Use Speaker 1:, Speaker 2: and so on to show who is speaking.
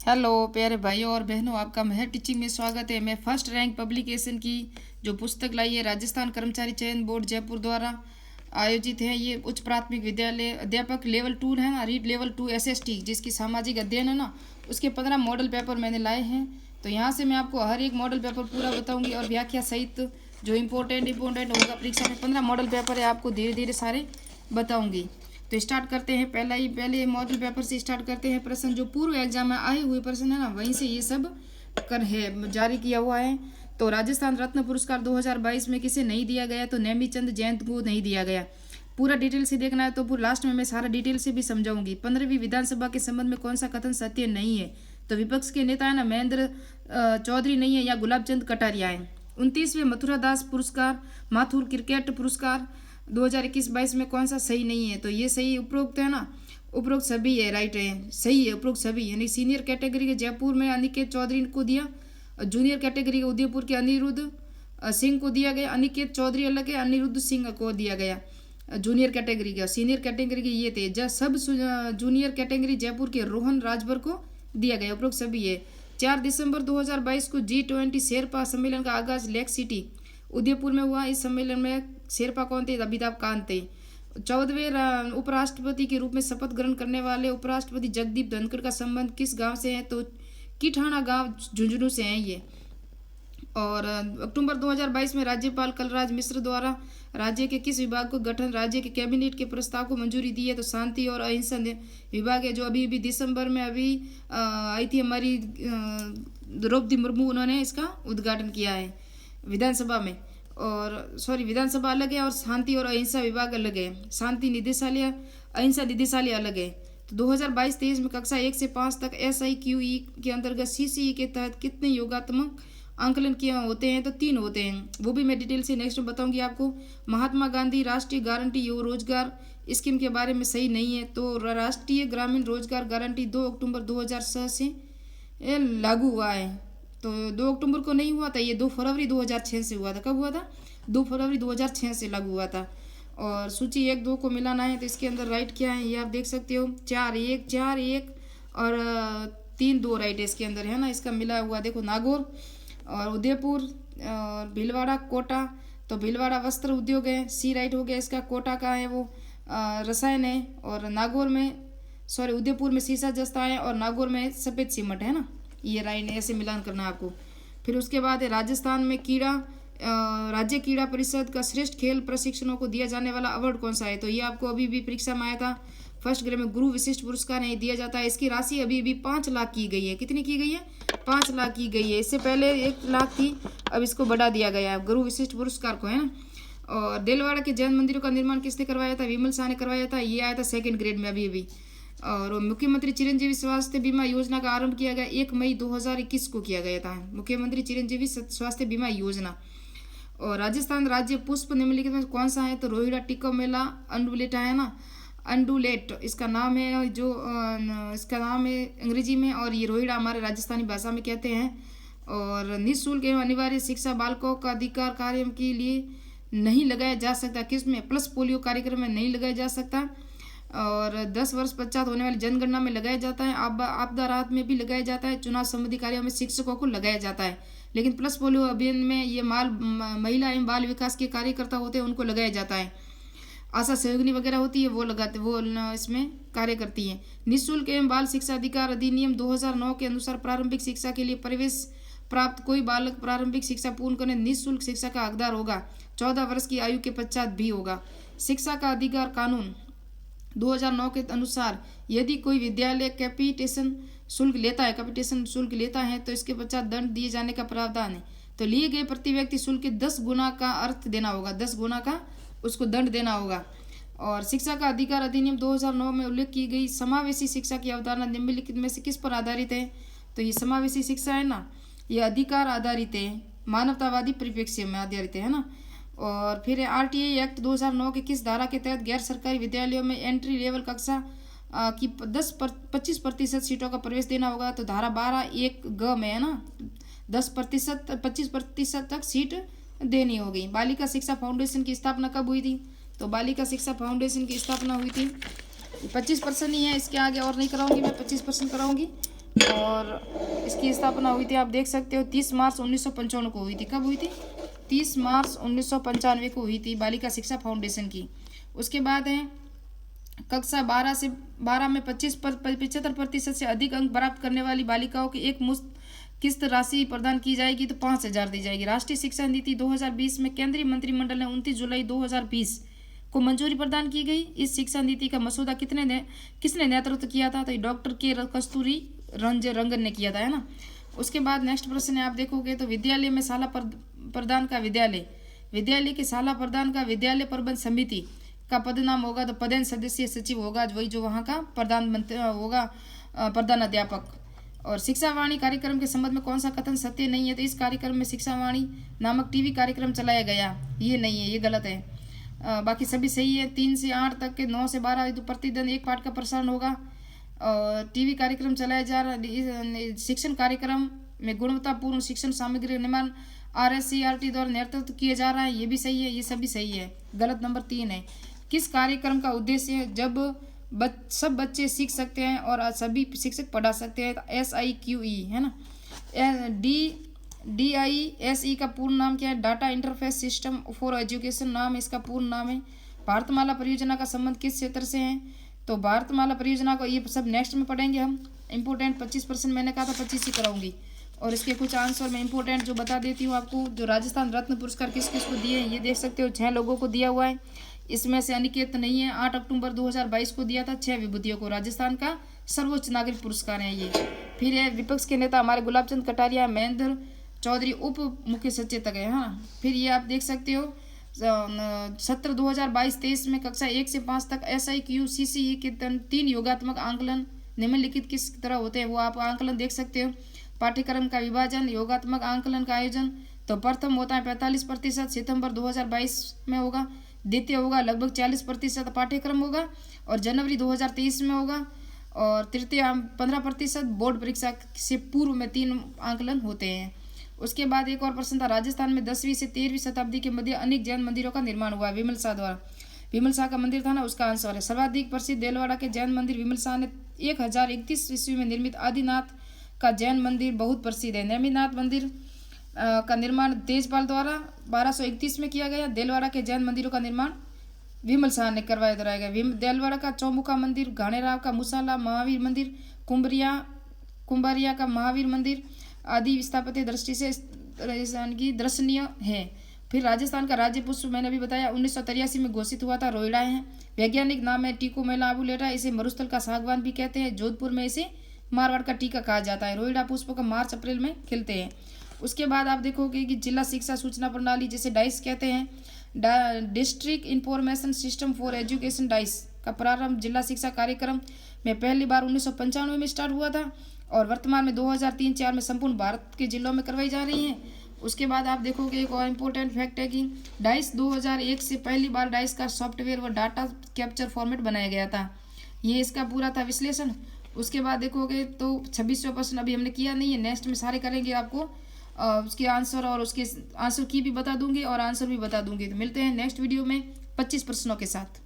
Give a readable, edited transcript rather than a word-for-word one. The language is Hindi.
Speaker 1: हेलो प्यारे भाइयों और बहनों, आपका महर टीचिंग में स्वागत है। मैं फर्स्ट रैंक पब्लिकेशन की जो पुस्तक लाई है राजस्थान कर्मचारी चयन बोर्ड जयपुर द्वारा आयोजित है। ये उच्च प्राथमिक विद्यालय अध्यापक लेवल 2 है ना, रीड लेवल 2 एसएसटी जिसकी सामाजिक अध्ययन है ना, उसके 15 मॉडल पेपर मैंने लाए हैं। तो यहाँ से मैं आपको हर एक मॉडल पेपर पूरा बताऊँगी और व्याख्या सहित जो इम्पोर्टेंट होगा परीक्षा में 15 मॉडल पेपर है, आपको धीरे धीरे सारे बताऊँगी। तो स्टार्ट करते हैं। पहले मॉडल पेपर से स्टार्ट करते हैं। प्रश्न जो पूर्व एग्जाम में आए हुए प्रश्न है ना, वहीं से ये सब कर है जारी किया हुआ है। तो राजस्थान रत्न पुरस्कार 2022 में किसे नहीं दिया गया, तो नेमीचंद जयंत को नहीं दिया गया। पूरा डिटेल से देखना है तो पूरा लास्ट में मैं सारा डिटेल से भी समझाऊंगी। 15वीं विधानसभा के संबंध में कौन सा कथन सत्य नहीं है, तो विपक्ष के नेता है ना महेंद्र चौधरी नहीं है या गुलाब चंद कटारिया है। 29वें मथुरा दास पुरस्कार माथुर क्रिकेट पुरस्कार 2021-22 में कौन सा सही नहीं है, तो ये सही उपरोक्त है ना, उपरोक्त सभी है, राइट है, सही है उपरोक्त सभी। यानी सीनियर कैटेगरी के जयपुर में अनिकेत चौधरी को दिया, जूनियर कैटेगरी के उदयपुर के अनिरुद्ध सिंह को दिया गया। अनिकेत चौधरी अलग है, अनिरुद्ध सिंह को दिया गया जूनियर कैटेगरी का। सीनियर कैटेगरी के ये थे सब जूनियर कैटेगरी जयपुर के रोहन राजभर को दिया गया, उपरोक्त सभी है। 4 दिसंबर 2022 को G20 शेरपा सम्मेलन का आगाज लेक सिटी उदयपुर में हुआ। इस सम्मेलन में शेरपा कौन थे, अमिताभ कांत थे। 14वें उपराष्ट्रपति के रूप में शपथ ग्रहण करने वाले उपराष्ट्रपति जगदीप धनखड़ का संबंध किस गांव से है, तो किठाना गांव झुंझुनू से है ये। और अक्टूबर 2022 में राज्यपाल कलराज मिश्र द्वारा राज्य के किस विभाग को गठन राज्य के कैबिनेट के प्रस्ताव को मंजूरी दी है, तो शांति और अहिंसा विभाग है, जो अभी दिसंबर में आई थी हमारी द्रौपदी मुर्मू, उन्होंने इसका उद्घाटन किया है विधानसभा में। और विधानसभा अलग है और शांति और अहिंसा विभाग अलग है। शांति निदेशालय अहिंसा निदेशालय अलग है। तो 2022-23 में कक्षा 1 से 5 तक SIQE के अंतर्गत CCE के तहत कितने योगात्मक आंकलन किए होते हैं, तो 3 होते हैं। वो भी मैं डिटेल से नेक्स्ट में बताऊंगी आपको। महात्मा गांधी राष्ट्रीय गारंटी रोजगार स्कीम के बारे में सही नहीं है, तो राष्ट्रीय ग्रामीण रोजगार गारंटी 2 अक्टूबर 2006 से लागू हुआ है। तो 2 अक्टूबर को नहीं हुआ था, ये 2 फरवरी 2006 से हुआ था। कब हुआ था? 2 फरवरी 2006 से लागू हुआ था। और सूची 1-2 को मिलाना है, तो इसके अंदर राइट क्या है ये आप देख सकते हो। 4-1 और 3-2 राइट है इसके अंदर, है ना। इसका मिला हुआ देखो नागौर और उदयपुर और भीलवाड़ा कोटा, तो भीलवाड़ा वस्त्र उद्योग है, सी राइट हो गया इसका। कोटा का है वो रसायन है, और नागौर में उदयपुर में सीसा जस्ता है और नागौर में सफ़ेद सीमेंट है ना, ये राइट है। ऐसे मिलान करना आपको। फिर उसके बाद है राजस्थान में राज्य क्रीड़ा परिषद का श्रेष्ठ खेल प्रशिक्षणों को दिया जाने वाला अवार्ड कौन सा है, तो ये आपको अभी भी परीक्षा में आया था। फर्स्ट ग्रेड में गुरु विशिष्ट पुरस्कार नहीं दिया जाता है। इसकी राशि अभी भी 5 लाख की गई है। कितनी की गई है? 5 लाख की गई है। इससे पहले 1 लाख थी, अब इसको बढ़ा दिया गया है गुरु विशिष्ट पुरस्कार को, है ना। और देलवाड़ा के जैन मंदिरों का निर्माण किसने करवाया था? विमल शाह ने करवाया था। ये आया था 2nd ग्रेड में अभी। और मुख्यमंत्री चिरंजीवी स्वास्थ्य बीमा योजना का आरंभ किया गया 1 मई 2021 को किया गया था, मुख्यमंत्री चिरंजीवी स्वास्थ्य बीमा योजना। और राजस्थान राज्य पुष्प निम्नलिखित में कौन सा है, तो रोहिड़ा टिकोमेला अंडुलेटा है ना, अंडुलेट इसका नाम है, जो इसका नाम है अंग्रेजी में, और ये रोहिड़ा हमारे राजस्थानी भाषा में कहते हैं। और निःशुल्क एवं अनिवार्य शिक्षा बालकों का अधिकार कार्य के लिए नहीं लगाया जा सकता, किसमें? प्लस पोलियो कार्यक्रम में नहीं लगाया जा सकता। और 10 वर्ष पश्चात होने वाली जनगणना में लगाया जाता है। आपदा राहत में भी लगाया जाता है। चुनाव संबंधी कार्यों में शिक्षकों को लगाया जाता है। लेकिन प्लस पोलियो अभियान में ये महिला एवं बाल विकास के कार्यकर्ता होते हैं, उनको लगाया जाता है। आशा सहयोगिनी वगैरह होती है, वो इसमें कार्य करती हैं। निःशुल्क एवं बाल शिक्षा अधिकार अधिनियम 2009 के अनुसार प्रारंभिक शिक्षा के लिए प्रवेश प्राप्त कोई बालक प्रारंभिक शिक्षा पूर्ण करने निःशुल्क शिक्षा का हकदार होगा। 14 वर्ष की आयु के पश्चात भी होगा। शिक्षा का अधिकार कानून 2009 के अनुसार यदि कोई विद्यालय कैपिटेशन शुल्क लेता है तो इसके पश्चात दंड दिए जाने का प्रावधान है। तो लिए गए प्रति व्यक्ति शुल्क के 10 गुना का अर्थ देना होगा, 10 गुना का उसको दंड देना होगा। और शिक्षा का अधिकार अधिनियम 2009 में उल्लेख की गई समावेशी शिक्षा की अवधारणा निम्नलिखित में से किस पर आधारित है, तो ये समावेशी शिक्षा है ना, ये अधिकार आधारित है, मानवतावादी परिप्रेक्ष्य में आधारित है ना। और फिर RTA एक्ट 2009 के किस धारा के तहत गैर सरकारी विद्यालयों में एंट्री लेवल कक्षा की 25% सीटों का प्रवेश देना होगा, तो धारा 12(1)(ग) में है ना, 25% तक सीट देनी होगी। बालिका शिक्षा फाउंडेशन की स्थापना कब हुई थी, तो बालिका शिक्षा फाउंडेशन की स्थापना हुई थी 25% ही है, इसके आगे और नहीं कराऊंगी मैं, 25% कराऊंगी। और इसकी स्थापना हुई थी, आप देख सकते हो 30 मार्च 1995 को हुई थी। कब हुई थी? 30 मार्च 1995 को हुई थी, बालिका शिक्षा फाउंडेशन की। उसके बाद है कक्षा 12 में 75% से अधिक अंक प्राप्त करने वाली बालिकाओं की एक मुश्त किस्त राशि प्रदान की जाएगी, तो 5,000 दी जाएगी। राष्ट्रीय शिक्षा नीति 2020 में केंद्रीय मंत्रिमंडल ने 29 जुलाई 2020 को मंजूरी प्रदान की गई। इस शिक्षा नीति का मसौदा किसने नेतृत्व किया था? तो डॉक्टर के कस्तूरी रंगन ने किया था, है ना। उसके बाद नेक्स्ट प्रश्न है, आप देखोगे तो विद्यालय में शाला प्रदान का विद्यालय के शाला प्रदान का विद्यालय प्रबंध समिति का पद नाम होगा, तो पदेन सदस्य सचिव होगा, वही जो वहाँ का प्रधानमंत्री होगा, प्रधान अध्यापक। और शिक्षावाणी कार्यक्रम के संबंध में कौन सा कथन सत्य नहीं है? तो इस कार्यक्रम में शिक्षावाणी नामक टीवी कार्यक्रम चलाया गया, ये नहीं है, ये गलत है। बाकी सभी सही है। 3 से 8 तक के 9 से 12 तो प्रतिदिन एक पाठ का प्रसारण होगा। और टीवी कार्यक्रम चलाया जा रहा। शिक्षण कार्यक्रम में गुणवत्तापूर्ण शिक्षण सामग्री निर्माण RSCRT द्वारा नेतृत्व किया जा रहा है, ये भी सही है, ये सभी सही है। गलत नंबर 3 है। किस कार्यक्रम का उद्देश्य है जब सब बच्चे सीख सकते हैं और सभी शिक्षक पढ़ा सकते हैं? SIQE है ना। DISE का पूर्ण नाम क्या है? Data interface system for education नाम इसका पूर्ण नाम है। भारतमाला परियोजना का संबंध किस क्षेत्र से है? तो भारतमाला परियोजना को ये सब नेक्स्ट में पढ़ेंगे हम। इंपोर्टेंट 25% मैंने कहा था 25 ही कराऊंगी। और इसके कुछ आंसर मैं इंपोर्टेंट जो बता देती हूँ आपको। जो राजस्थान रत्न पुरस्कार किस किस को दिए हैं ये देख सकते हो, 6 लोगों को दिया हुआ है। इसमें से अनिकेत नहीं है, 8 अक्टूबर 2022 को दिया था। 6 विभूतियों को राजस्थान का सर्वोच्च नागरिक पुरस्कार है ये। फिर है विपक्ष के नेता हमारे गुलाबचंद कटारिया, महेंद्र चौधरी उप मुख्य सचेतक है, हाँ। फिर ये आप देख सकते हो सत्र 2022-23 में कक्षा 1 से 5 तक SIQCCE के 3 योगात्मक आंकलन निम्नलिखित किस तरह होते हैं, वो आप आंकलन देख सकते हो। पाठ्यक्रम का विभाजन, योगात्मक आंकलन का आयोजन, तो प्रथम होता है 45% सितंबर 2022 में होगा। द्वितीय होगा लगभग 40% पाठ्यक्रम होगा और जनवरी 2023 में होगा। और तृतीय 15% बोर्ड परीक्षा से पूर्व में 3 आंकलन होते हैं। उसके बाद एक और प्रश्न था, राजस्थान में 10वीं से 13वीं शताब्दी के मध्य अनेक जैन मंदिरों का निर्माण हुआ है विमल शाह द्वारा। विमल शाह का मंदिर था ना, उसका आंसर है। सर्वाधिक प्रसिद्ध देलवाड़ा के जैन मंदिर विमल शाह ने 1031 ईस्वी में निर्मित आदिनाथ का जैन मंदिर बहुत प्रसिद्ध है। नेमिनाथ मंदिर का निर्माण तेजपाल द्वारा 1231 में किया गया। देलवाड़ा के जैन मंदिरों का निर्माण विमल शाह ने कराया गया। देलवाड़ा का चौमुखा मंदिर, घाणेराव का मुसाला महावीर मंदिर, कुंभारिया का महावीर मंदिर आदि स्थापत्य दृष्टि से की दर्शनीय है। फिर राजस्थान का राज्य पुष्प मैंने अभी बताया 1983 में घोषित हुआ था, रोइडा है। वैज्ञानिक नाम है टिकोमेला आबुलेटा, इसे मरुस्थल का सागवान भी कहते हैं। जोधपुर में इसे मारवाड़ का टीका कहा जाता है। रोइडा पुष्प का मार्च अप्रैल में खिलते हैं। उसके बाद आप देखोगे कि जिला शिक्षा सूचना प्रणाली जिसे डाइस कहते हैं, district information system for education dice का प्रारंभ जिला शिक्षा कार्यक्रम में पहली बार 1995 में स्टार्ट हुआ था और वर्तमान में 2003-04 में संपूर्ण भारत के जिलों में करवाई जा रही हैं। उसके बाद आप देखोगे एक और इम्पोर्टेंट फैक्ट है कि डाइस 2001 से पहली बार डाइस का सॉफ्टवेयर व डाटा कैप्चर फॉर्मेट बनाया गया था। ये इसका पूरा था विश्लेषण। उसके बाद देखोगे तो 26वां प्रश्न अभी हमने किया नहीं है, नेक्स्ट में सारे करेंगे। आपको उसके आंसर और उसके आंसर की भी बता दूंगी और आंसर भी बता दूंगी। तो मिलते हैं नेक्स्ट वीडियो में 25 प्रश्नों के साथ।